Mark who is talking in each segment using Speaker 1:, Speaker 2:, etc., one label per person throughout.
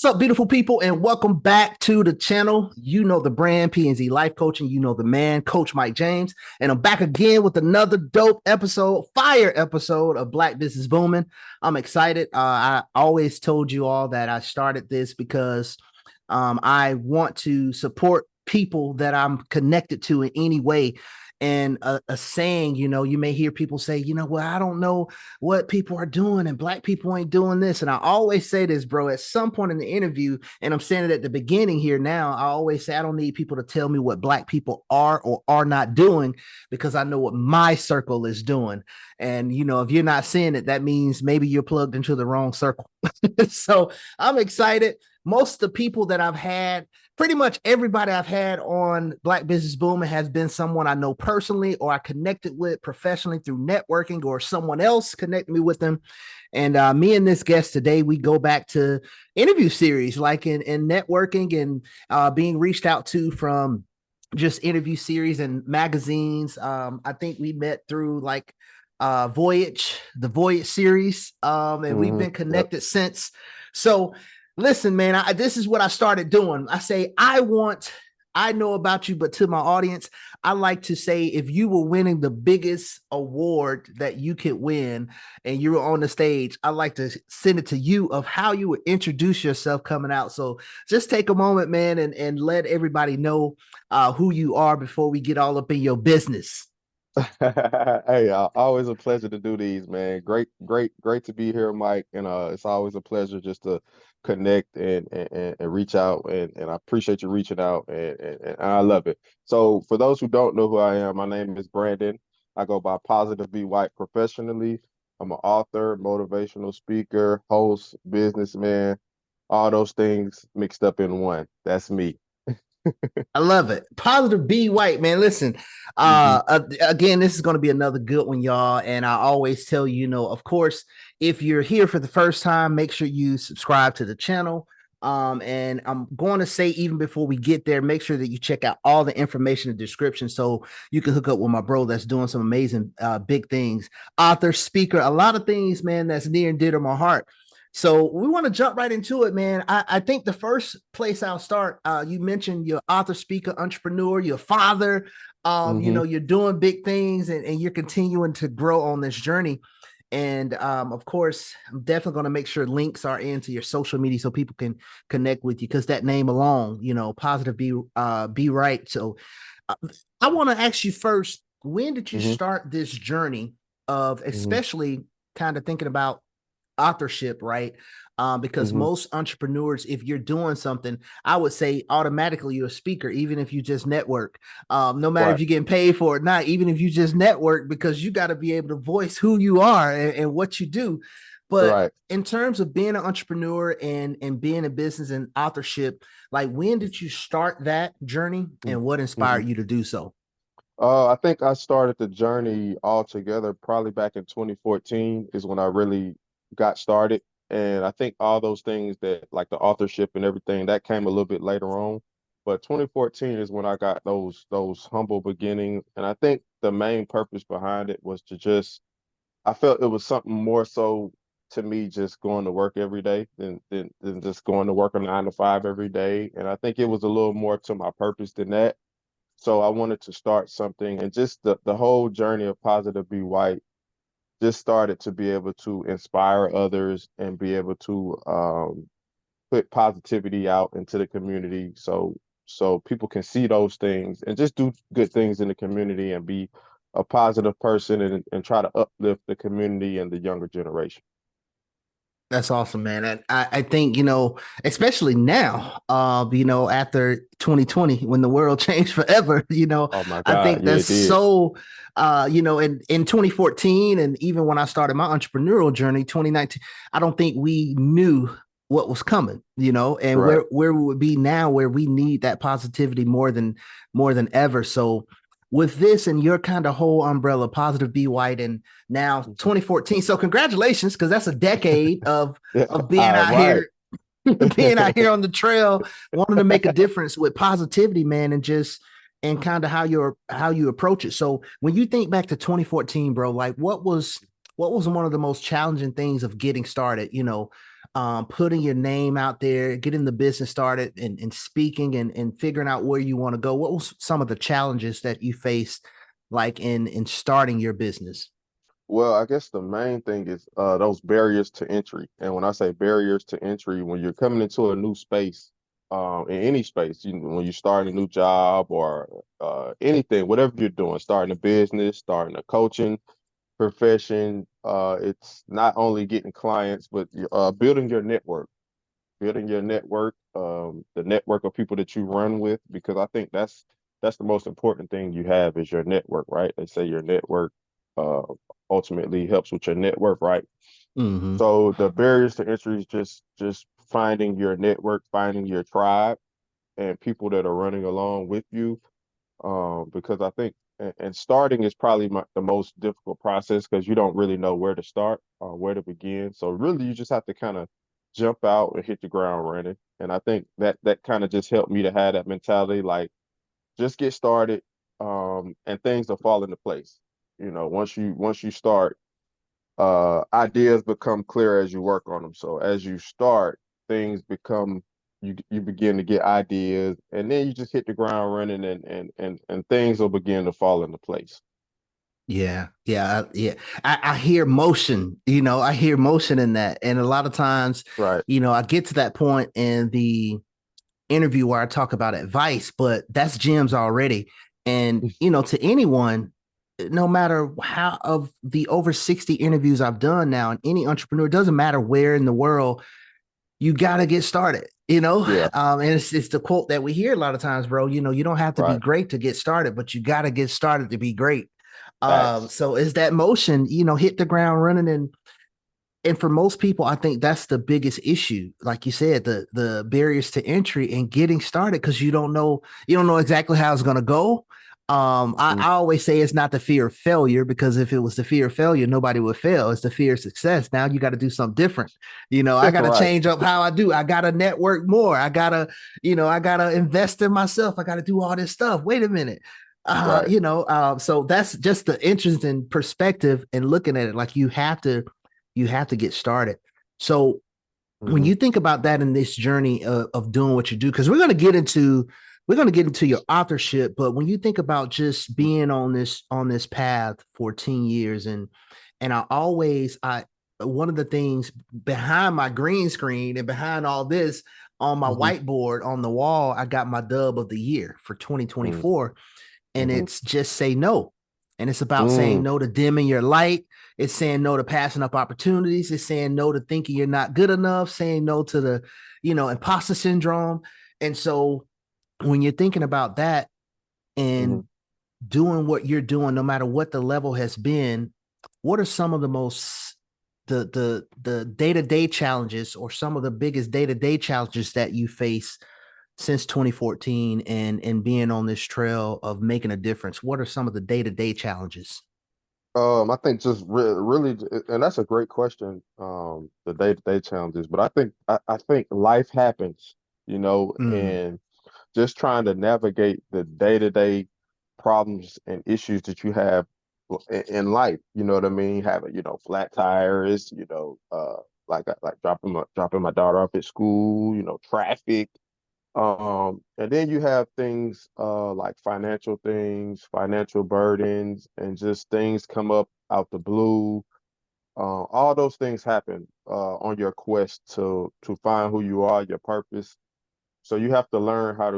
Speaker 1: What's up, beautiful people, and welcome back to the channel. You know the brand, P&Z Life Coaching. You know the man, Coach Mike James. And I'm back again with another dope episode, fire episode of Black Business Booming. I'm excited. I always told you all that I started this because I want to support people that I'm connected to in any way. And a saying, you may hear people say, well, I don't know what people are doing and Black people ain't doing this. And I always say this, bro, at some point in the interview, and I'm saying it at the beginning here now, I always say I don't need people to tell me what Black people are or are not doing because I know what my circle is doing. And, if you're not seeing it, that means maybe you're plugged into the wrong circle. So I'm excited. Most of the people that I've had, pretty much everybody I've had on Black Business Booming has been someone I know personally or I connected with professionally through networking or someone else connected me with them. And me and this guest today, we go back to interview series like in networking and being reached out to from just interview series and magazines. I think we met through like the Voyage series, and we've been connected since. So listen, man, this is what I started doing. I say, I know about you, but to my audience, I like to say, if you were winning the biggest award that you could win and you were on the stage, I like to send it to you of how you would introduce yourself coming out. So just take a moment, man, and let everybody know who you are before we get all up in your business.
Speaker 2: Hey, always a pleasure to do these, man. Great to be here, Mike. And it's always a pleasure just to connect and reach out. And I appreciate you reaching out, and I love it. So for those who don't know who I am, my name is Brandon. I go by Positive Be White professionally. I'm an author, motivational speaker, host, businessman, all those things mixed up in one. That's me.
Speaker 1: I love it. Positive Be White, man. Listen,
Speaker 2: hmm
Speaker 1: again, this is going to be another good one, y'all. And I always tell you, of course, if you're here for the first time, make sure you subscribe to the channel. And I'm going to say, even before we get there, make sure that you check out all the information in the description so you can hook up with my bro that's doing some amazing big things. Author, speaker, a lot of things, man, that's near and dear to my heart. So we want to jump right into it, man. I think the first place I'll start, you mentioned your author, speaker, entrepreneur, your father.
Speaker 2: hmm
Speaker 1: You're doing big things and you're continuing to grow on this journey. And of course, I'm definitely going to make sure links are into your social media so people can connect with you because that name alone, positive be right. So uh, I want to ask you first, when did you
Speaker 2: hmm
Speaker 1: start this journey of
Speaker 2: hmm
Speaker 1: especially kind of thinking about authorship, right? Because
Speaker 2: hmm
Speaker 1: most entrepreneurs, if you're doing something, I would say automatically you're a speaker, even if you just network. No matter if
Speaker 2: Right.
Speaker 1: you're getting paid for it, not even if you just network, because you got to be able to voice who you are and what you do. But
Speaker 2: Right.
Speaker 1: in terms of being an entrepreneur and being in business and authorship, like when did you start that journey and what
Speaker 2: hmm
Speaker 1: inspired you to do so?
Speaker 2: I think I started the journey altogether probably back in 2014 is when I really got started. And I think all those things that like the authorship and everything that came a little bit later on. But 2014 is when I got those humble beginnings. And I think the main purpose behind it was to just I felt it was something more so to me just going to work every day than just going to work a 9 to 5 every day. And I think it was a little more to my purpose than that. So I wanted to start something and just the whole journey of Positive Be White just started to be able to inspire others and be able to put positivity out into the community so people can see those things and just do good things in the community and be a positive person and try to uplift the community and the younger generation.
Speaker 1: That's awesome, man. And I think, especially now, after 2020, when the world changed forever,
Speaker 2: Oh my
Speaker 1: I
Speaker 2: God,
Speaker 1: think
Speaker 2: yeah,
Speaker 1: that's
Speaker 2: it did.
Speaker 1: so, in 2014, and even when I started my entrepreneurial journey, 2019, I don't think we knew what was coming, and
Speaker 2: Right.
Speaker 1: where we would be now, where we need that positivity more than ever. So with this and your kind of whole umbrella, positive be white, and now
Speaker 2: Mhm.
Speaker 1: 2014. So congratulations, because that's a decade
Speaker 2: Yeah,
Speaker 1: of being
Speaker 2: all
Speaker 1: out
Speaker 2: right.
Speaker 1: here, being out here on the trail, wanting to make a difference with positivity, man, and kind of how you approach it. So when you think back to 2014, bro, like what was one of the most challenging things of getting started? putting your name out there, getting the business started, and speaking and figuring out where you want to go? What was some of the challenges that you faced, like in starting your business?
Speaker 2: Well, I guess the main thing is those barriers to entry. And when I say barriers to entry, when you're coming into a new space, in any space, when you start a new job or anything, whatever you're doing, starting a business, starting a coaching profession, it's not only getting clients, but building your network, the network of people that you run with, because I think that's the most important thing you have is your network, right? They say your network uh, ultimately helps with your net worth, right?
Speaker 1: Mm-hmm.
Speaker 2: So the barriers to entry is just finding your network, finding your tribe, and people that are running along with you. Because I think and starting is probably the most difficult process because you don't really know where to start or where to begin. So really, you just have to kind of jump out and hit the ground running. And I think that kind of just helped me to have that mentality, like just get started, and things will fall into place. Once you start, ideas become clear as you work on them. So as you start, things become you begin to get ideas, and then you just hit the ground running, and things will begin to fall into place.
Speaker 1: Yeah, yeah, yeah. I hear motion, I hear motion in that. And a lot of times,
Speaker 2: Right.
Speaker 1: I get to that point in the interview where I talk about advice, but that's gems already. And, to anyone, no matter how of the over 60 interviews I've done now, and any entrepreneur, it doesn't matter where in the world, you got to get started,
Speaker 2: Yeah.
Speaker 1: and it's the quote that we hear a lot of times, bro. You don't have to be
Speaker 2: Right.
Speaker 1: great to get started, but you got to get started to be great.
Speaker 2: Facts.
Speaker 1: So is that motion, hit the ground running, and for most people, I think that's the biggest issue. Like you said, the barriers to entry and getting started because you don't know exactly how it's gonna go. I always say it's not the fear of failure, because if it was the fear of failure, nobody would fail. It's the fear of success. Now you got to do something different. I got to
Speaker 2: Right.
Speaker 1: change up how I do. I got to network more. I gotta invest in myself. I got to do all this stuff. Wait a minute.
Speaker 2: Right.
Speaker 1: So that's just the interesting perspective and looking at it. Like you have to get started. So when
Speaker 2: Hmm.
Speaker 1: you think about that in this journey of doing what you do, because we're going to get into your authorship, but when you think about just being on this path for 10 years, and I one of the things behind my green screen and behind all this on my
Speaker 2: Hmm.
Speaker 1: whiteboard on the wall, I got my dub of the year for
Speaker 2: Hmm.
Speaker 1: 2024, and
Speaker 2: Hmm.
Speaker 1: it's just say no. And it's about saying
Speaker 2: Mm.
Speaker 1: no to dimming your light. It's saying no to passing up opportunities. It's saying no to thinking you're not good enough, saying no to the, imposter syndrome. And so when you're thinking about that
Speaker 2: Hmm.
Speaker 1: and doing what you're doing, no matter what the level has been, what are some of the day-to-day challenges, or some of the biggest day-to-day challenges that you face since 2014, and being on this trail of making a difference? What are some of the day-to-day challenges?
Speaker 2: I think just really, and that's a great question. The day-to-day challenges, but I think life happens,
Speaker 1: Mm,
Speaker 2: and just trying to navigate the day-to-day problems and issues that you have in life. You know what I mean? Having, flat tires, like dropping my daughter off at school, traffic. And then you have things like financial things, financial burdens, and just things come up out the blue. All those things happen on your quest to find who you are, your purpose. So you have to learn how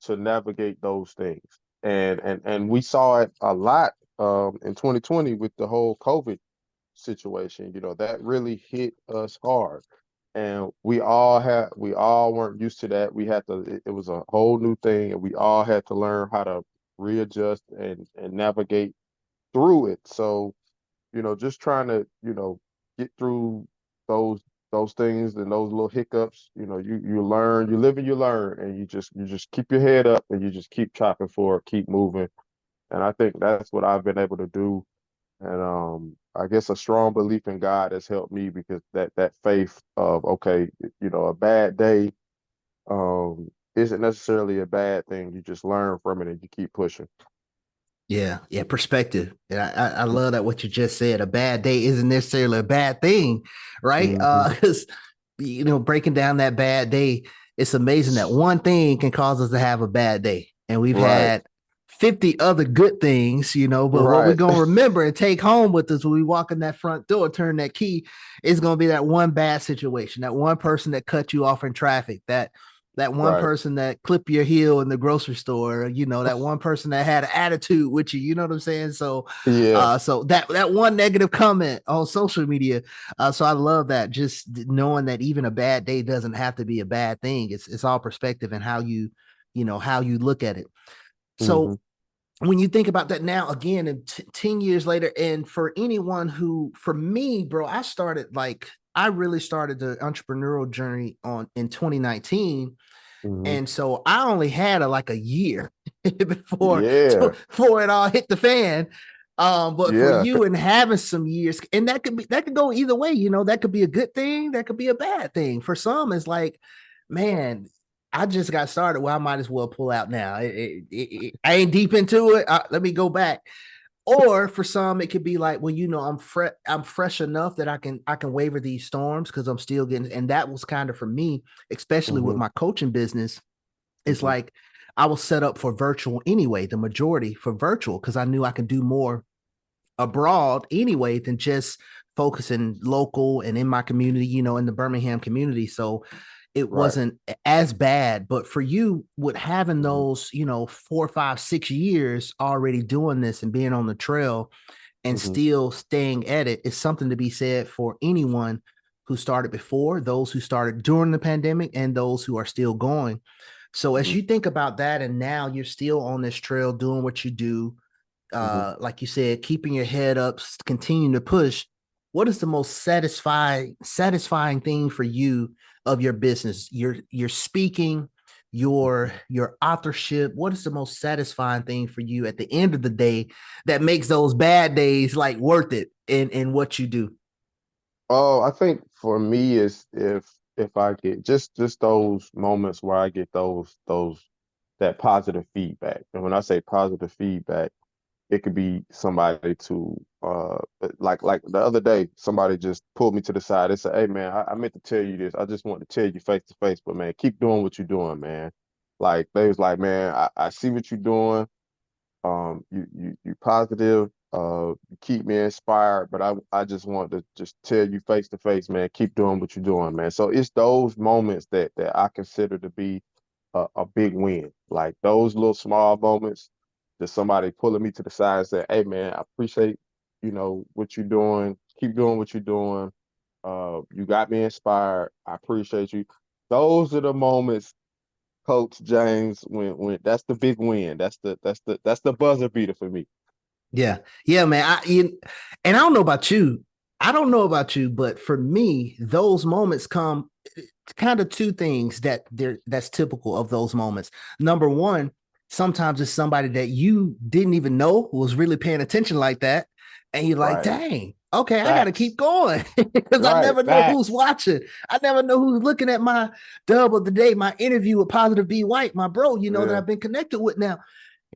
Speaker 2: to navigate those things. And we saw it a lot in 2020 with the whole COVID situation. That really hit us hard. And we all weren't used to that. It was a whole new thing, and we all had to learn how to readjust and navigate through it. So, just trying to, get through those those things and those little hiccups. You learn, you live and you learn, and you just keep your head up and you just keep chopping forward, keep moving. And I think that's what I've been able to do. And I guess a strong belief in God has helped me, because that faith of, okay, a bad day isn't necessarily a bad thing. You just learn from it and you keep pushing.
Speaker 1: yeah, yeah, perspective. And I love that what you just said. A bad day isn't necessarily a bad thing, right?
Speaker 2: Hmm.
Speaker 1: Because breaking down that bad day, it's amazing that one thing can cause us to have a bad day. And we've
Speaker 2: Right,
Speaker 1: had 50 other good things, but what we're
Speaker 2: right,
Speaker 1: going to remember and take home with us when we walk in that front door, turn that key, is going to be that one bad situation, that one person that cut you off in traffic, that one
Speaker 2: right.
Speaker 1: person that clipped your heel in the grocery store, that one person that had an attitude with you, you know what I'm saying? So,
Speaker 2: Yeah.
Speaker 1: so that one negative comment on social media. So I love that, just knowing that even a bad day doesn't have to be a bad thing. It's all perspective and how you look at it.
Speaker 2: Hmm.
Speaker 1: So when you think about that now, again, and 10 years later, and for anyone who, for me, bro, I really started the entrepreneurial journey in 2019.
Speaker 2: Hmm.
Speaker 1: And so I only had like a year before
Speaker 2: Yeah,
Speaker 1: before it all hit the fan. But for
Speaker 2: yeah.
Speaker 1: you and having some years, and that could go either way, that could be a good thing, that could be a bad thing. For some, it's like, man, I just got started. Well, I might as well pull out now. I ain't deep into it. Let me go back. Or for some, it could be like, well, I'm fresh enough that I can waver these storms because I'm still getting. And that was kind of for me, especially with
Speaker 2: Hmm.
Speaker 1: my coaching business. It's
Speaker 2: Hmm.
Speaker 1: like I was set up for virtual anyway, the majority for virtual, because I knew I could do more abroad anyway than just focusing local and in my community, in the Birmingham community. So it
Speaker 2: Right.
Speaker 1: wasn't as bad. But for you, with having
Speaker 2: Hmm.
Speaker 1: those, 4, 5, 6 years already doing this and being on the trail and
Speaker 2: Hmm.
Speaker 1: still staying at it, is something to be said for anyone who started before, those who started during the pandemic, and those who are still going. So as
Speaker 2: Hmm.
Speaker 1: you think about that, and now you're still on this trail doing what you do,
Speaker 2: Hmm.
Speaker 1: like you said, keeping your head up, continuing to push. What is the most satisfying thing for you of your business? Your speaking, your authorship. What is the most satisfying thing for you at the end of the day that makes those bad days like worth it in what you do?
Speaker 2: Oh, I think for me is if I get just those moments where I get those that positive feedback. And when I say positive feedback, it could be somebody to like the other day, somebody just pulled me to the side. They said, "Hey man, I meant to tell you this. I just wanted to tell you face to face, but man, keep doing what you're doing, man." Like they was like, "Man, I see what you're doing. You positive, you keep me inspired, but I just want to just tell you face to face, man, keep doing what you're doing, man." So it's those moments that I consider to be a big win. Like those little small moments, just somebody pulling me to the side and saying, "Hey man, I appreciate, what you're doing. Keep doing what you're doing. You got me inspired. I appreciate you." Those are the moments, Coach James, when that's the big win. That's the buzzer beater for me.
Speaker 1: Yeah. Yeah, man. And I don't know about you. I don't know about you, but for me, those moments come kind of two things that's typical of those moments. Number one, sometimes it's somebody that you didn't even know was really paying attention like that. And you're like,
Speaker 2: Right.
Speaker 1: dang, okay, I gotta
Speaker 2: Facts.
Speaker 1: keep going. Because I
Speaker 2: Right.
Speaker 1: never know who's
Speaker 2: Facts.
Speaker 1: watching. I never know who's looking at my dub of the day, my interview with Positive B White, my bro, that
Speaker 2: Yeah.
Speaker 1: I've been connected with now.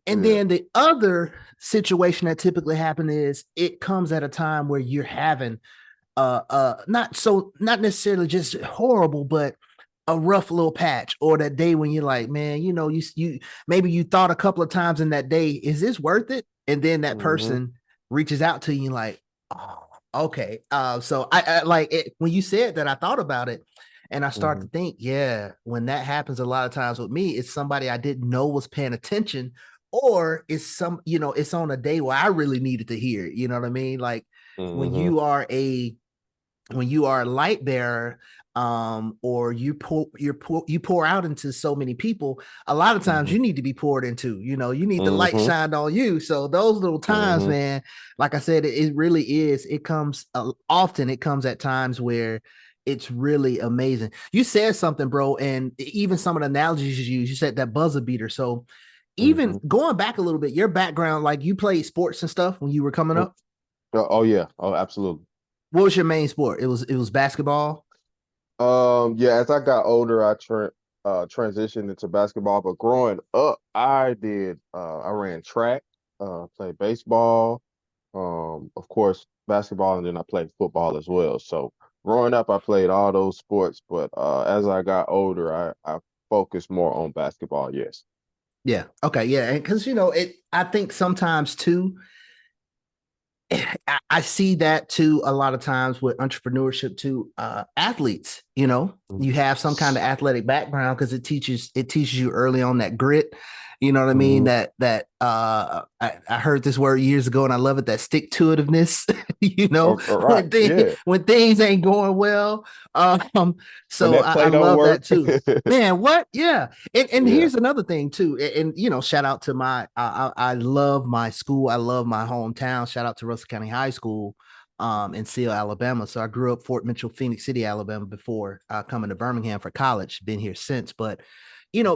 Speaker 1: And
Speaker 2: Yeah.
Speaker 1: then the other situation that typically happens is it comes at a time where you're having not necessarily just horrible, but a rough little patch, or that day when you're like, man, you maybe you thought a couple of times in that day, is this worth it? And then that
Speaker 2: Hmm.
Speaker 1: person reaches out to you like, oh, okay. So I like it when you said that, I thought about it. And I start
Speaker 2: Hmm.
Speaker 1: to think, yeah, when that happens a lot of times with me, it's somebody I didn't know was paying attention, or it's on a day where I really needed to hear it. You know what I mean? Like when
Speaker 2: Hmm.
Speaker 1: you are a light bearer, or you pour out into so many people, a lot of times
Speaker 2: Hmm.
Speaker 1: you need to be poured into, you need the light
Speaker 2: Hmm.
Speaker 1: shined on you. So those little times,
Speaker 2: Hmm.
Speaker 1: man, like I said, it really is, it comes often, it comes at times where it's really amazing. You said something, bro, and even some of the analogies you said that buzzer beater. So even
Speaker 2: Hmm.
Speaker 1: going back a little bit, your background, like you played sports and stuff when you were coming up.
Speaker 2: Oh yeah. Oh, absolutely.
Speaker 1: What was your main sport? It was basketball.
Speaker 2: Yeah, as I got older, I transitioned into basketball, but growing up, I ran track, played baseball, of course, basketball, and then I played football as well. So growing up, I played all those sports, but as I got older, I focused more on basketball. Yes.
Speaker 1: Yeah. Okay. Yeah. And because I think sometimes too, I see that too a lot of times with entrepreneurship too. Athletes,
Speaker 2: Mm-hmm.
Speaker 1: you have some kind of athletic background because it teaches you early on that grit. You know what I mean? I heard this word years ago and I love it. That stick to itiveness.
Speaker 2: All right.
Speaker 1: when
Speaker 2: Yeah.
Speaker 1: when things ain't going well. Um,
Speaker 2: When
Speaker 1: so
Speaker 2: that
Speaker 1: I
Speaker 2: play don't
Speaker 1: love
Speaker 2: work.
Speaker 1: that too. Man, what? Yeah. And
Speaker 2: Yeah.
Speaker 1: here's another thing too. And shout out to I love my school. I love my hometown. Shout out to Russell County High School in Seal, Alabama. So I grew up Fort Mitchell, Phoenix City, Alabama before coming to Birmingham for college. Been here since. But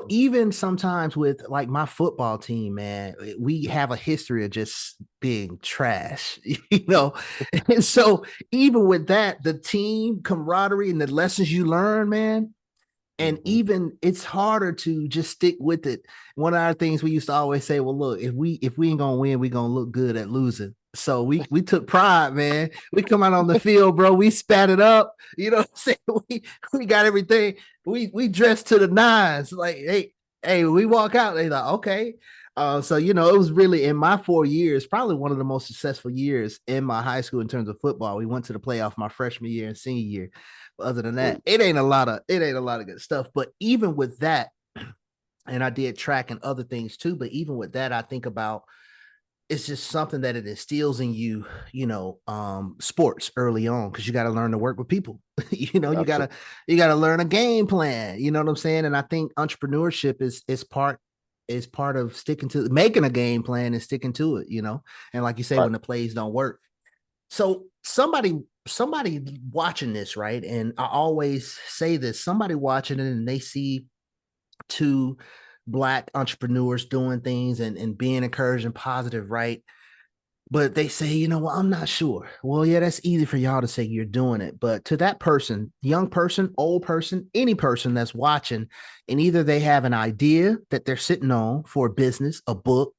Speaker 1: even sometimes with like my football team, man, we have a history of just being trash, And so even with that, the team camaraderie and the lessons you learn, man, and
Speaker 2: Hmm.
Speaker 1: even it's harder to just stick with it. One of our things we used to always say, well, look, if we ain't gonna win, we gonna look good at losing. So we took pride, man. We come out on the field, bro. We spat it up. You know what I'm saying? We got everything. We dressed to the nines. Like, hey, we walk out. They like, okay. So it was really in my 4 years, probably one of the most successful years in my high school in terms of football. We went to the playoff my freshman year and senior year. Other than that, it ain't a lot of good stuff. But even with that, and I did track and other things too. But even with that, I think about it's just something that it instills in you, sports early on because you got to learn to work with people. You gotta
Speaker 2: Absolutely.
Speaker 1: you gotta learn a game plan. You know what I'm saying? And I think entrepreneurship is part of sticking to making a game plan and sticking to it. And like you say,
Speaker 2: Right.
Speaker 1: when the plays don't work, so somebody watching this, right? And I always say this, somebody watching it and they see two black entrepreneurs doing things and being encouraged and positive, right? But they say, well, I'm not sure. Well, yeah, that's easy for y'all to say you're doing it. But to that person, young person, old person, any person that's watching, and either they have an idea that they're sitting on for a business, a book,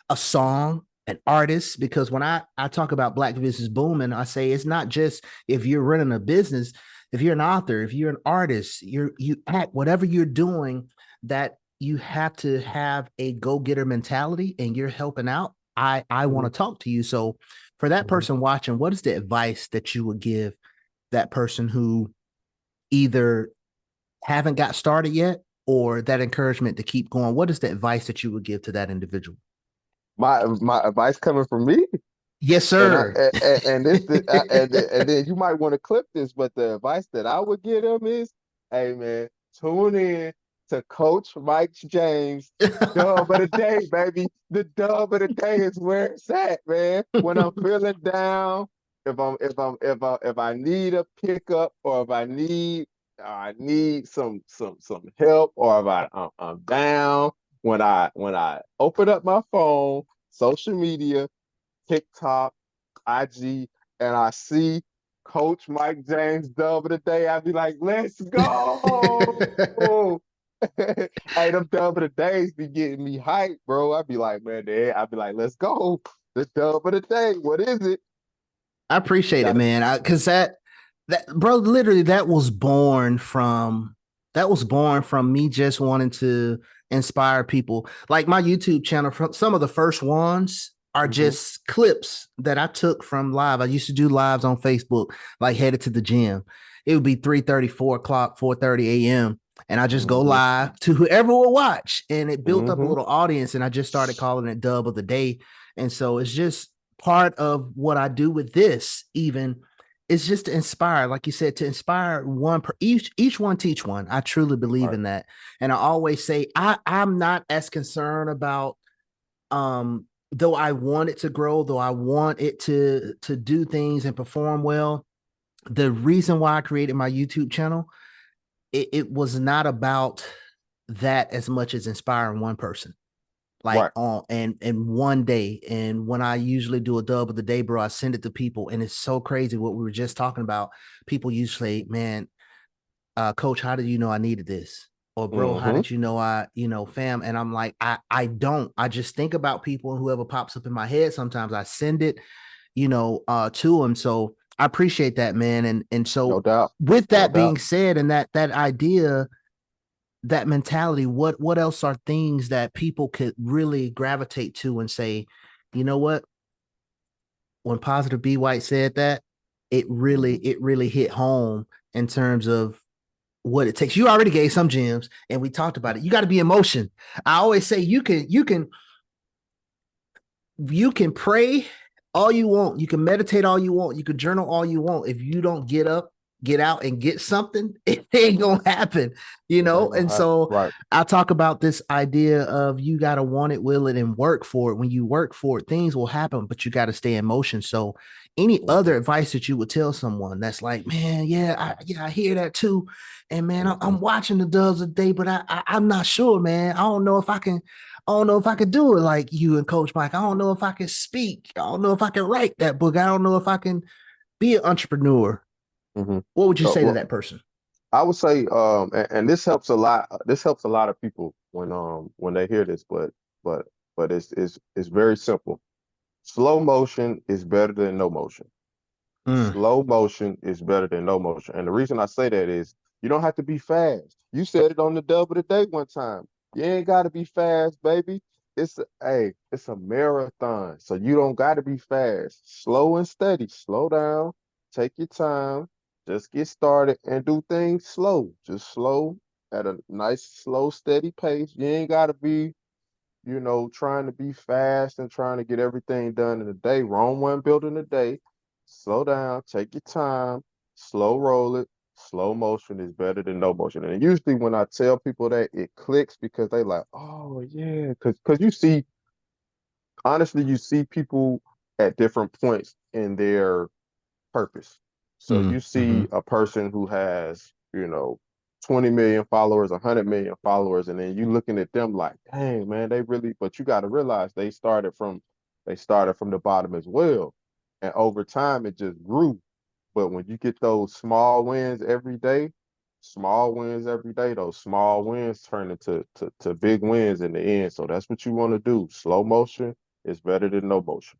Speaker 1: a song, an artist, because when I talk about black business booming, I say it's not just if you're running a business, if you're an author, if you're an artist, you act, whatever you're doing, that you have to have a go-getter mentality and you're helping out. I want
Speaker 2: Hmm.
Speaker 1: to talk to you. So for that
Speaker 2: Hmm.
Speaker 1: person watching, what is the advice that you would give that person who either haven't got started yet or that encouragement to keep going? What is the advice that you would give to that individual?
Speaker 2: My advice coming from me,
Speaker 1: Yes,
Speaker 2: and I
Speaker 1: sir.
Speaker 2: and this and then you might want to clip this, but the advice that I would give them is, hey man, tune in to Coach Mike James. Dub of the day, baby. The dub of the day is where it's at, man. When I'm feeling down, if I need a pickup or if I need some help or if I'm down, when I open up my phone, social media, TikTok, IG, and I see Coach Mike James dub of the day, I'd be like, let's go. Hey, them dub of the days be getting me hyped, bro. I'd be like, man, Dad, I'd be like, let's go. The dub of the day. What is it?
Speaker 1: I appreciate it,
Speaker 2: Gotta
Speaker 1: man. Because that bro, literally, that was born from me just wanting to inspire people. Like my YouTube channel, from some of the first ones are
Speaker 2: hmm
Speaker 1: just clips that I took from live. I used to do lives on Facebook, like headed to the gym. It would be 3:30, 4 o'clock, 4:30 a.m. And I just go
Speaker 2: hmm
Speaker 1: live to whoever will watch. And it built up a
Speaker 2: hmm
Speaker 1: little audience, and I just started calling it dub of the day. And so it's just part of what I do with this, even is just to inspire, like you said, to inspire one per each one teach one. I truly believe
Speaker 2: Right.
Speaker 1: in that. And I always say I'm not as concerned about though I want it to grow, though I want it to do things and perform well. The reason why I created my YouTube channel, it was not about that as much as inspiring one person like
Speaker 2: Right.
Speaker 1: on and one day. And when I usually do a dub of the day, bro, I send it to people, and it's so crazy what we were just talking about. People usually, man, coach, how did you know I needed this? Or bro, how
Speaker 2: hmm
Speaker 1: did you know fam? And I'm like, I don't. I just think about people and whoever pops up in my head. Sometimes I send it, to them. So I appreciate that, man. And
Speaker 2: No
Speaker 1: so
Speaker 2: doubt.
Speaker 1: with
Speaker 2: No
Speaker 1: that being
Speaker 2: doubt.
Speaker 1: said, and that idea, that mentality, what else are things that people could really gravitate to and say, you know what, when Positive B White said that,
Speaker 2: Hmm.
Speaker 1: it really hit home in terms of what it takes. You already gave some gems and we talked about it. You got to be in motion. I always say you can pray all you want, you can meditate all you want, you can journal all you want. If you don't get up, get out and get something, it ain't gonna happen, you
Speaker 2: It
Speaker 1: know.
Speaker 2: ain't
Speaker 1: And
Speaker 2: gonna happen.
Speaker 1: so
Speaker 2: Right.
Speaker 1: I talk about this idea of you got to want it, will it, and work for it. When you work for it, things will happen, but you got to stay in motion. So any
Speaker 2: Hmm.
Speaker 1: other advice that you would tell someone that's like, man, I hear that too, and man,
Speaker 2: Hmm.
Speaker 1: I'm watching the Doves a day, but I'm not sure, man. I don't know if I can. I don't know if I could do it like you and Coach Mike. I don't know if I can speak. I don't know if I can write that book. I don't know if I can be an entrepreneur.
Speaker 2: Hmm.
Speaker 1: What would you say to
Speaker 2: Well,
Speaker 1: that person?
Speaker 2: I would say, and this helps a lot. This helps a lot of people when they hear this, but but it's very simple. Slow motion is better than no motion.
Speaker 1: Mm,
Speaker 2: Slow motion is better than no motion. And the reason I say that is you don't have to be fast. You said it on the Dub of the Day one time. You ain't gotta be fast, baby. It's a marathon. So you don't gotta be fast. Slow and steady. Slow down. Take your time. Just get started and do things slow. Just slow at a nice, slow, steady pace. You ain't gotta be, trying to be fast and trying to get everything done in a day. Rome one built in a day. Slow down, take your time, slow roll it. Slow motion is better than no motion. And usually when I tell people that, it clicks because they like, oh yeah, because honestly, you see people at different points in their purpose. So you
Speaker 1: mm-hmm.
Speaker 2: see a person who has, 20 million followers, 100 million followers, and then you looking at them like, dang, man, they really, but you got to realize they started from the bottom as well. And over time it just grew. But when you get those small wins every day, those small wins turn into big wins in the end. So that's what you want to do. Slow motion is better than no motion.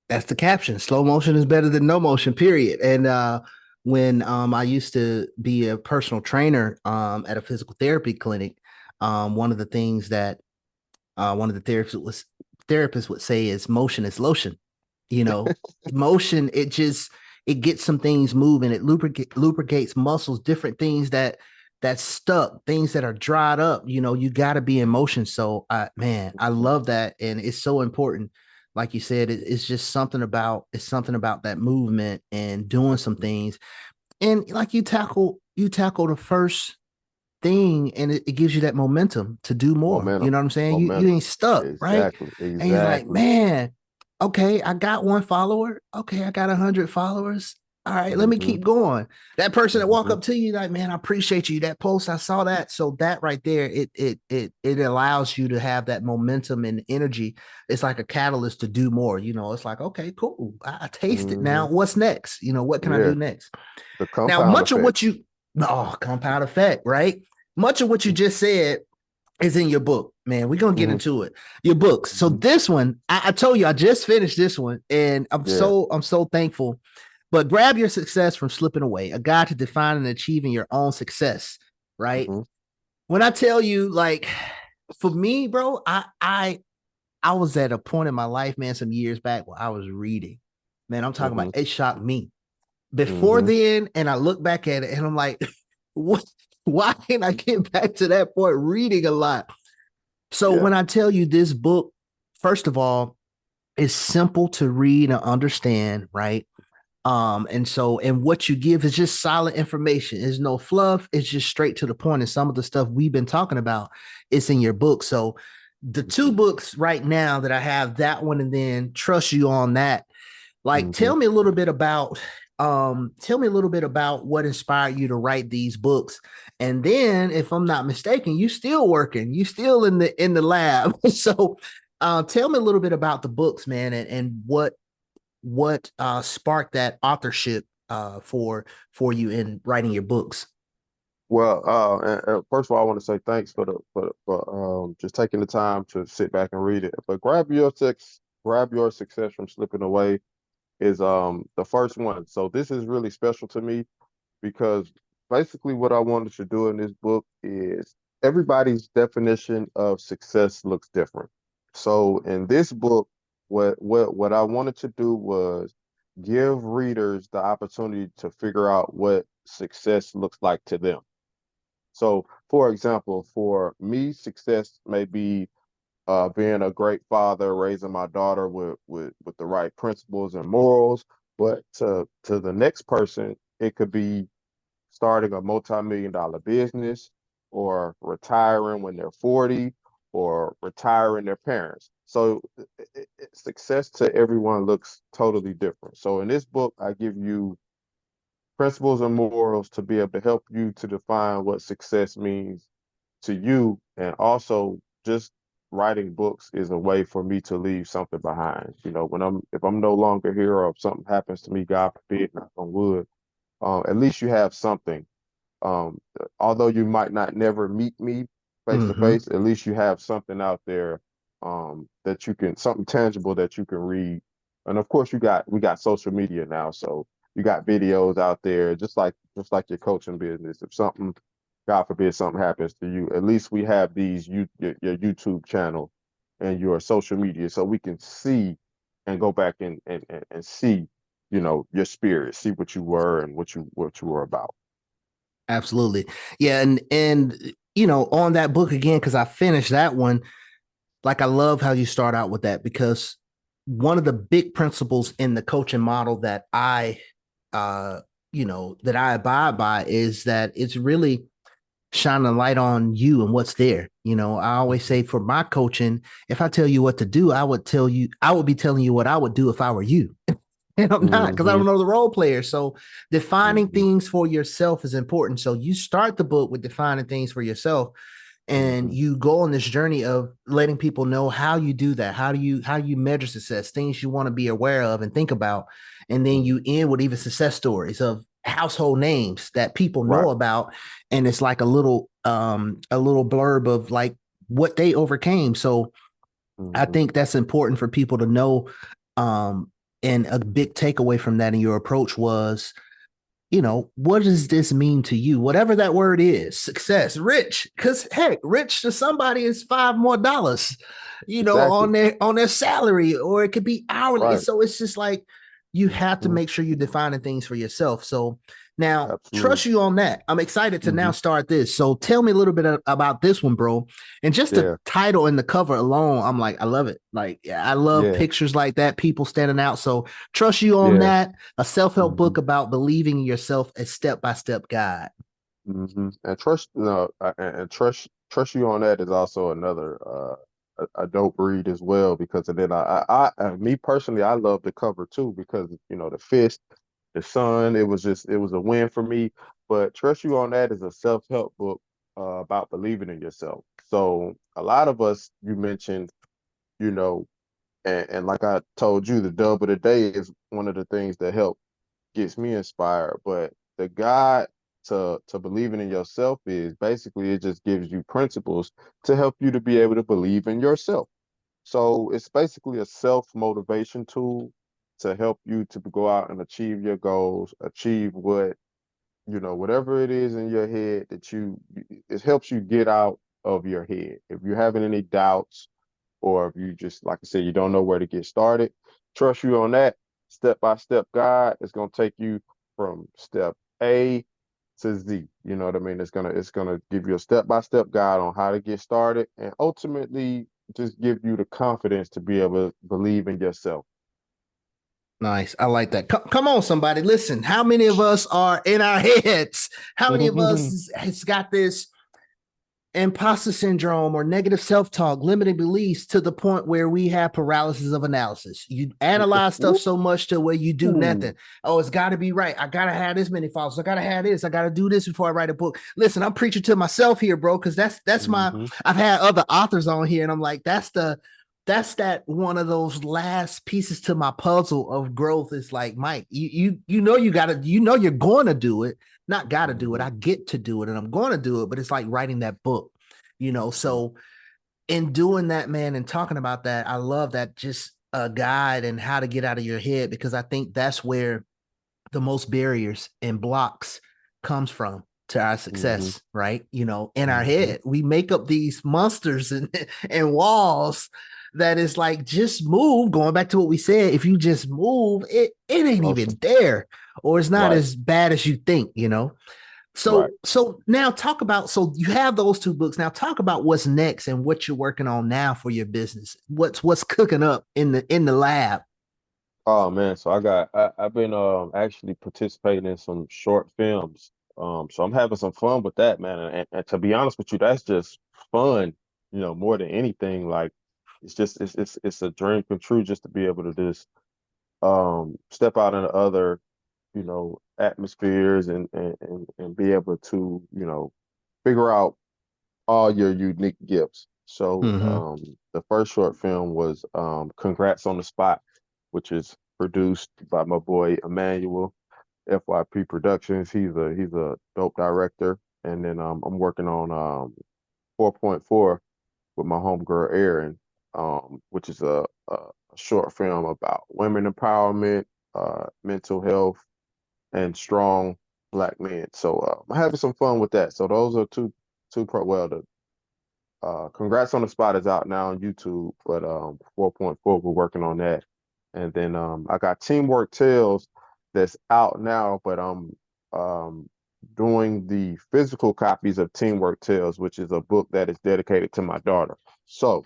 Speaker 1: That's the caption. Slow motion is better than no motion, period. And when I used to be a personal trainer at a physical therapy clinic, one of the things that one of the therapists would say is motion is lotion. You know, motion, it gets some things moving, it lubricates muscles, different things that's stuck, things that are dried up. You know, you got to be in motion. So man, I love that, and it's so important. Like you said, it's just something about that movement and doing some things. And like you tackle the first thing, and it gives you that momentum to do more. You
Speaker 2: Momentum,
Speaker 1: know what I'm saying? You
Speaker 2: momentum.
Speaker 1: ain't stuck, right?
Speaker 2: Exactly,
Speaker 1: And he's like,
Speaker 2: exactly.
Speaker 1: man, okay, I got one follower. Okay, I got 100 followers. All right, let me
Speaker 2: Hmm.
Speaker 1: keep going. That person that walk
Speaker 2: Hmm.
Speaker 1: up to you, like, man, I appreciate you. That post, I saw that. So that right there, it allows you to have that momentum and energy. It's like a catalyst to do more. You know, it's like, okay, cool. I taste it
Speaker 2: Hmm.
Speaker 1: now. What's next? You know, what can I
Speaker 2: Yeah,
Speaker 1: do next?
Speaker 2: the
Speaker 1: Now,
Speaker 2: compound
Speaker 1: much of
Speaker 2: effect.
Speaker 1: what you, oh, compound effect, right? Much of what you just said is in your book, man. We're gonna get
Speaker 2: Hmm.
Speaker 1: into it. Your books. So
Speaker 2: Hmm.
Speaker 1: this one, I told you I just finished this one, and
Speaker 2: Yeah.
Speaker 1: I'm so thankful. But grab your success from slipping away, a guide to defining and achieving your own success, right?
Speaker 2: Hmm.
Speaker 1: When I tell you, like, for me, bro, I was at a point in my life, man, some years back where I was reading. Man, I'm talking about
Speaker 2: Hmm.
Speaker 1: it shocked me before
Speaker 2: Hmm.
Speaker 1: then, and I look back at it and I'm like, what? Why can't I get back to that point reading a lot? So
Speaker 2: Yeah.
Speaker 1: when I tell you this book, first of all, it's simple to read and understand, right? And what you give is just solid information. There's no fluff. It's just straight to the point. And some of the stuff we've been talking about, it's in your book. So the two
Speaker 2: Hmm.
Speaker 1: books right now that I have, that one and then Trust You on That, like,
Speaker 2: Hmm.
Speaker 1: tell me a little bit about what inspired you to write these books. And then, if I'm not mistaken, you still working, you still in the lab. So tell me a little bit about the books, man, and what sparked that authorship for you in writing your books.
Speaker 2: Well, and first of all, I want to say thanks for just taking the time to sit back and read it. But grab your success from slipping away. is the first one. So this is really special to me because basically what I wanted to do in this book is everybody's definition of success looks different. So in this book, what I wanted to do was give readers the opportunity to figure out what success looks like to them. So, for example, for me, success may be being a great father, raising my daughter with the right principles and morals. But to the next person, it could be starting a multi-million dollar business or retiring when they're 40 or retiring their parents. So success to everyone looks totally different. So in this book, I give you principles and morals to be able to help you to define what success means to you. And also just writing books is a way for me to leave something behind. You know, if I'm no longer here or if something happens to me, God forbid, knock on wood, at least you have something. Um, Although you might not never meet me face to
Speaker 1: Mm-hmm.
Speaker 2: face, at least you have something out there that you can something tangible that you can read. And of course, we got social media now, so you got videos out there, just like your coaching business. If something, God forbid, something happens to you, at least we have your YouTube channel and your social media, so we can see and go back and see, you know, your spirit, see what you were and what you were about.
Speaker 1: Absolutely. Yeah, and you know, on that book again, because I finished that one, like I love how you start out with that because one of the big principles in the coaching model that uh that I abide by is that it's really shining a light on you and what's there. You know, I always say for my coaching, if I tell you what to do, I would be telling you what I would do if I were you. And I'm not because I
Speaker 2: Mm-hmm.
Speaker 1: don't know the role player. So defining
Speaker 2: Mm-hmm.
Speaker 1: things for yourself is important. So you start the book with defining things for yourself and
Speaker 2: Mm-hmm.
Speaker 1: you go on this journey of letting people know how you do that. How you measure success, things you want to be aware of and think about. And then
Speaker 2: Mm-hmm.
Speaker 1: you end with even success stories of household names that people
Speaker 2: Right.
Speaker 1: know about. And it's like a little blurb of like what they overcame. So I
Speaker 2: Mm-hmm.
Speaker 1: think that's important for people to know. Um, and a big takeaway from that in your approach was, you know, what does this mean to you? Whatever that word is, success, rich, because heck, rich to somebody is $5 more, you know,
Speaker 2: Exactly.
Speaker 1: on their salary, or it could be hourly.
Speaker 2: Right.
Speaker 1: So it's just like you have to
Speaker 2: Mm-hmm.
Speaker 1: make sure you're defining things for yourself. So now trust
Speaker 2: Absolutely.
Speaker 1: you on that. I'm excited to now
Speaker 2: Mm-hmm.
Speaker 1: start this. So tell me a little bit about this one, bro. And just the
Speaker 2: Yeah.
Speaker 1: title and the cover alone, I'm like, I love it. Like, I love
Speaker 2: Yeah.
Speaker 1: pictures like that, people standing out. So trust you on
Speaker 2: Yeah.
Speaker 1: that. A self-help
Speaker 2: Mm-hmm.
Speaker 1: book about believing in yourself, a step-by-step guide.
Speaker 2: Mm-hmm. And trust no and trust you on that is also another a dope read as well because and then me personally I love the cover too because you know the fist, the sun, it was a win for me. But trust you on that is a self-help book about believing in yourself. So a lot of us you mentioned, you know, and like I told you, the dub of the day is one of the things that help gets me inspired. But the guide to believing in yourself is basically it just gives you principles to help you to be able to believe in yourself. So it's basically a self motivation tool to help you to go out and achieve your goals, achieve what you know, whatever it is in your head that it helps you get out of your head. If you're having any doubts or if you just, like I said, you don't know where to get started, trust you on that step by step guide. It's gonna take you from step A to Z. You know what I mean? It's gonna give you a step by step guide on how to get started and ultimately just give you the confidence to be able to believe in yourself.
Speaker 1: Nice. I like that. Come on, somebody. Listen, how many of us are in our heads? How many of us has got this imposter syndrome or negative self-talk, limiting beliefs to the point where we have paralysis of analysis? You analyze stuff so much to where you do
Speaker 2: Ooh.
Speaker 1: nothing. Oh, it's got to be right. I got to have this many followers. I got to have this. I got to do this before I write a book. Listen, I'm preaching to myself here, bro, because that's my.
Speaker 2: Mm-hmm.
Speaker 1: I've had other authors on here, and I'm like, that's one of those last pieces to my puzzle of growth. Is like, Mike, you know you gotta, you know you're going to do it, not gotta do it.
Speaker 2: Mm-hmm.
Speaker 1: I get to do it, and I'm going to do it. But it's like writing that book.
Speaker 2: Mm-hmm.
Speaker 1: So in doing that, man, and talking about that, I love that. Just a guide and how to get out of your head, because I think that's where the most barriers and blocks comes from to our
Speaker 2: Mm-hmm.
Speaker 1: success, right? In our
Speaker 2: Mm-hmm.
Speaker 1: head, we make up these monsters and walls that is like, just move. Going back to what we said, if you just move, it ain't
Speaker 2: Motion.
Speaker 1: even there, or it's not
Speaker 2: Right.
Speaker 1: as bad as you think.
Speaker 2: Right.
Speaker 1: So now talk about, so you have those two books. Now talk about what's next and what you're working on now for your business. What's cooking up in the lab.
Speaker 2: Oh man, so I've been actually participating in some short films. So I'm having some fun with that, man. And to be honest with you, that's just fun, more than anything. Like it's a dream come true just to be able to just step out into other, atmospheres and be able to, figure out all your unique gifts. So
Speaker 1: Mm-hmm.
Speaker 2: the first short film was Congrats on the Spot, which is produced by my boy Emmanuel, FYP Productions. He's a dope director. And then I'm working on 4.4 with my homegirl Erin, which is a short film about women empowerment, mental health, and strong black men. So I'm having some fun with that. So those are well, the Congrats on the Spot is out now on YouTube, but 4.4 we're working on that. And then I got Teamwork Tales that's out now, but I'm doing the physical copies of Teamwork Tales, which is a book that is dedicated to my daughter. So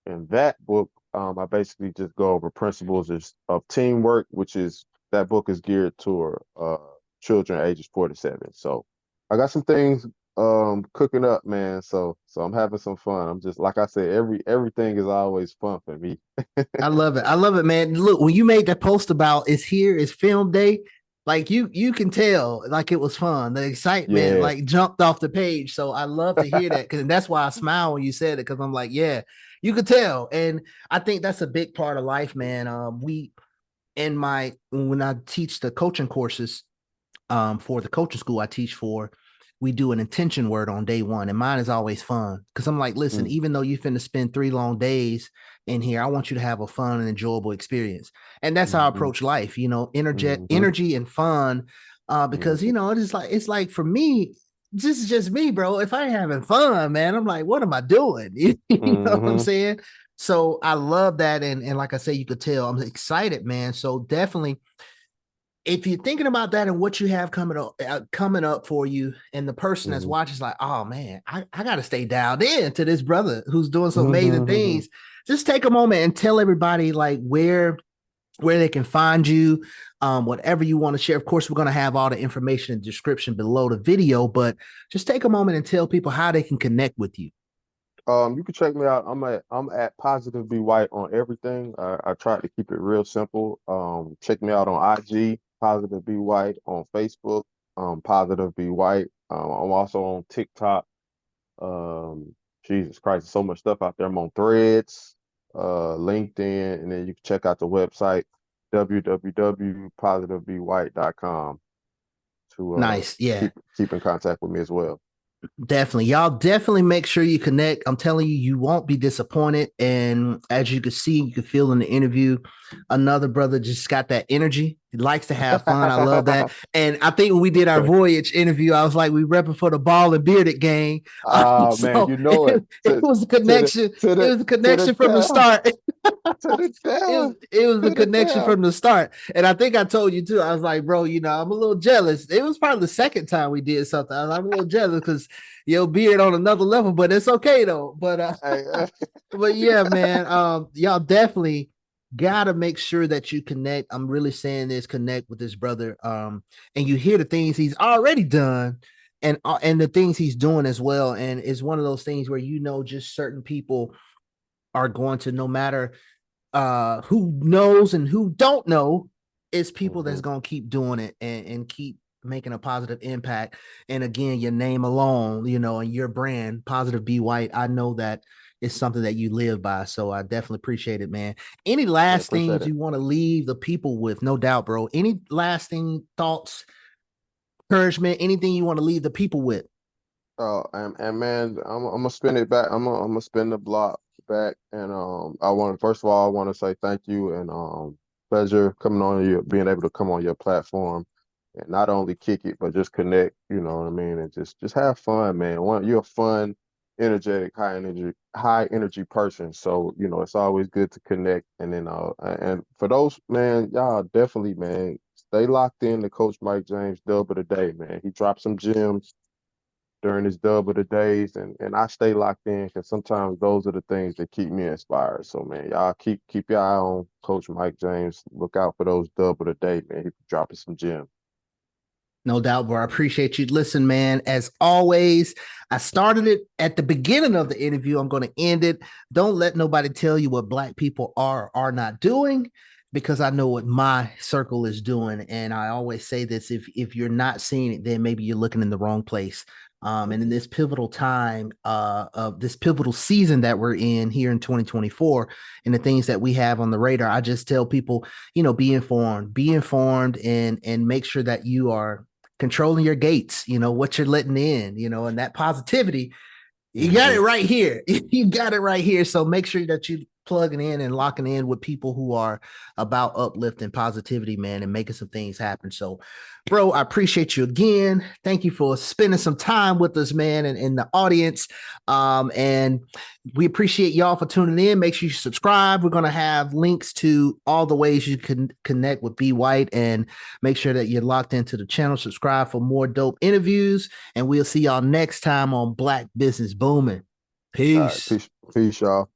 Speaker 2: in that book, I basically just go over principles of teamwork, which is that book is geared toward children ages 4 to 7. So I got some things cooking up, man. So I'm having some fun. I'm just like I said, everything is always fun for me.
Speaker 1: I love it. I love it, man. Look, when you made that post about it's film day, like you can tell like it was fun. The excitement
Speaker 2: Yeah.
Speaker 1: like jumped off the page. So I love to hear that, because that's why I smile when you said it, because I'm like, yeah, you could tell. And I think that's a big part of life, man. We in my when I teach the coaching courses, for the coaching school I teach for, we do an intention word on day one. And mine is always fun, because I'm like, listen,
Speaker 2: Mm,
Speaker 1: even though you finna spend 3 long days in here, I want you to have a fun and enjoyable experience. And that's how I
Speaker 2: mm-hmm,
Speaker 1: approach life,
Speaker 2: mm-hmm,
Speaker 1: energy and fun. Because
Speaker 2: mm-hmm,
Speaker 1: it's like for me, this is just me, bro. If I ain't having fun, man, I'm like, what am I doing? You know what I'm
Speaker 2: mm-hmm,
Speaker 1: saying? So I love that. And like I say, you could tell I'm excited, man. So definitely, if you're thinking about that and what you have coming up for you, and the person that's
Speaker 2: mm-hmm,
Speaker 1: watching is like, oh man, I got to stay dialed in to this brother who's doing some amazing
Speaker 2: mm-hmm.
Speaker 1: things. Just take a moment and tell everybody like where they can find you, whatever you want to share. Of course, we're going to have all the information in the description below the video, but just take a moment and tell people how they can connect with you.
Speaker 2: You can check me out. I'm at Positive Be White on everything. I try to keep it real simple. Check me out on IG, Positive Be White, on Facebook, Positive Be White. I'm also on TikTok. Um, Jesus Christ, so much stuff out there. I'm on Threads, LinkedIn, and then you can check out the website www.positivebewhite.com to
Speaker 1: Nice. Yeah.
Speaker 2: keep in contact with me as well.
Speaker 1: Definitely. Y'all definitely make sure you connect. I'm telling you, you won't be disappointed. And as you can see, you can feel in the interview, another brother just got that energy. He likes to have fun. I love that. And I think when we did our voyage interview, I was like, we repping for the ball and bearded gang.
Speaker 2: Oh man,
Speaker 1: So
Speaker 2: you know it.
Speaker 1: it was a connection. It was a
Speaker 2: To the
Speaker 1: connection from the
Speaker 2: down,
Speaker 1: start.
Speaker 2: to the
Speaker 1: it was
Speaker 2: down,
Speaker 1: it was a
Speaker 2: to the
Speaker 1: connection
Speaker 2: down.
Speaker 1: from the start. And I think I told you too. I was like, bro, I'm a little jealous. It was probably the second time we did something. I'm a little jealous because your beard on another level, but it's okay though. But
Speaker 2: Hey,
Speaker 1: but yeah, man. Y'all definitely gotta make sure that you connect. I'm really saying this, connect with this brother. And you hear the things he's already done, and the things he's doing as well. And it's one of those things where just certain people are going to, no matter who knows and who don't know, it's people that's
Speaker 2: mhm.
Speaker 1: gonna keep doing it and keep making a positive impact. And again, your name alone, and your brand, Positive Be White, I know that is something that you live by. So I definitely appreciate it, man. Any
Speaker 2: Yeah,
Speaker 1: last
Speaker 2: appreciate
Speaker 1: things
Speaker 2: it.
Speaker 1: you want to leave the people with? No doubt, bro. Any lasting thoughts, encouragement, anything you want to leave the people with?
Speaker 2: And man, I'm gonna spin it back. I'm gonna spin the block back. And first of all, I want to say thank you and pleasure coming on your being able to come on your platform and not only kick it, but just connect, you know what I mean, and just have fun, man. You're a fun, energetic, high energy person. So, you know, it's always good to connect. And then and for those, man, y'all definitely, man, stay locked in to Coach Mike James dub of the day, man. He dropped some gems during his dub of the days, and I stay locked in because sometimes those are the things that keep me inspired. So man, y'all keep your eye on Coach Mike James. Look out for those dub of the day, man. He dropping some gems.
Speaker 1: No doubt, bro. I appreciate you. Listen, man, as always, I started it at the beginning of the interview. I'm going to end it. Don't let nobody tell you what Black people are or are not doing, because I know what my circle is doing. And I always say this, if you're not seeing it, then maybe you're looking in the wrong place. And in this pivotal time of this pivotal season that we're in here in 2024, and the things that we have on the radar, I just tell people, you know, be informed, and make sure that you are controlling your gates, you know, what you're letting in, you know, and that positivity, you got it right here. You got it right here. So make sure that you plugging in and locking in with people who are about uplifting positivity, man, and making some things happen. So, bro, I appreciate you again. Thank you for spending some time with us, man, and in the audience. And we appreciate y'all for tuning in. Make sure you subscribe. We're going to have links to all the ways you can connect with B White, and make sure that you're locked into the channel. Subscribe for more dope interviews, and we'll see y'all next time on Black Business Booming.
Speaker 2: All right,
Speaker 1: Peace.
Speaker 2: peace, y'all.